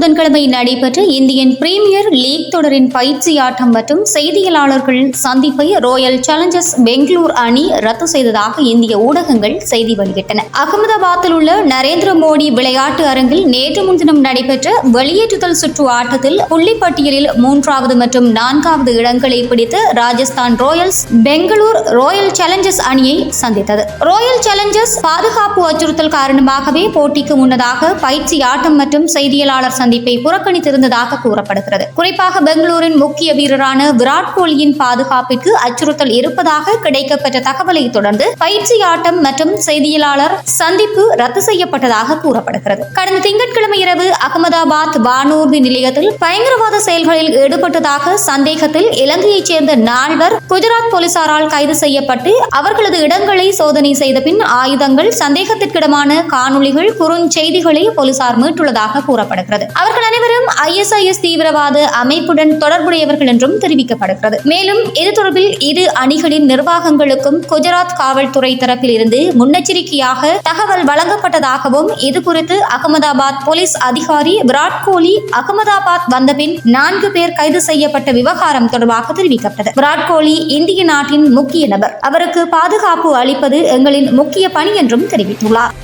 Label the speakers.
Speaker 1: புதன்கிழமை நடைபெற்ற Indian premier league தொடரின் பயிற்சி ஆட்டம் மற்றும் செய்தியாளர்கள் சந்திப்பை ராயல் சேலஞ்சர்ஸ் பெங்களூர் அணி ரத்து செய்ததாக இந்திய ஊடகங்கள் செய்தி வெளியிட்டன. அகமதாபாத்தில் உள்ள நரேந்திர மோடி விளையாட்டு அரங்கில் நேற்று முன்தினம் நடைபெற்ற வெளியேற்றுதல் சுற்று ஆட்டத்தில் புள்ளிப்பட்டியலில் 3வது மற்றும் 4வது இடங்களை பிடித்து Rajasthan royals Bangalore royal challengers அணியை சந்தித்தது. ராயல் சேலஞ்சர்ஸ் பாதுகாப்பு அச்சுறுத்தல் காரணமாகவே போட்டிக்கு முன்னதாக பயிற்சி ஆட்டம் மற்றும் செய்தியாளர் சந்திப்பை புறக்கணித்திருந்ததாக கூறப்படுகிறது. குறிப்பாக பெங்களூரின் முக்கிய வீரரான விராட் கோலியின் பாதுகாப்பிற்கு அச்சுறுத்தல் இருப்பதாக கிடைக்கப்பெற்ற தகவலை தொடர்ந்து பயிற்சி ஆட்டம் மற்றும் செய்தியாளர் சந்திப்பு ரத்து செய்யப்பட்டதாக கூறப்படுகிறது. கடந்த திங்கட்கிழமை இரவு அகமதாபாத் வானூர்தி நிலையத்தில் பயங்கரவாத செயல்களில் ஈடுபட்டதாக சந்தேகத்தில் இலங்கையைச் சேர்ந்த 4 குஜராத் போலீசாரால் கைது செய்யப்பட்டு அவர்களது இடங்களை சோதனை செய்த பின் ஆயுதங்கள், சந்தேகத்திற்கிடமான காணொளிகள், குறுஞ்செய்திகளை போலீசார் மீட்டுள்ளதாக கூறப்படுகிறது. அவர்கள் அனைவரும் ISIS தீவிரவாத அமைப்புடன் தொடர்புடையவர்கள் என்றும் தெரிவிக்கப்படுகிறது. மேலும் இது தொடர்பில் இரு அணிகளின் நிர்வாகங்களுக்கும் குஜராத் காவல்துறை தரப்பில் இருந்து முன்னெச்சரிக்கையாக தகவல் வழங்கப்பட்டதாகவும் இது குறித்து அகமதாபாத் போலீஸ் அதிகாரி விராட் கோலி அகமதாபாத் வந்தபின் 4 பேர் கைது செய்யப்பட்ட விவகாரம் தொடர்பாக தெரிவிக்கப்பட்டது. விராட் கோலி இந்திய நாட்டின் முக்கிய நபர், அவருக்கு பாதுகாப்பு அளிப்பது எங்களின் முக்கிய பணி என்றும் தெரிவித்துள்ளார்.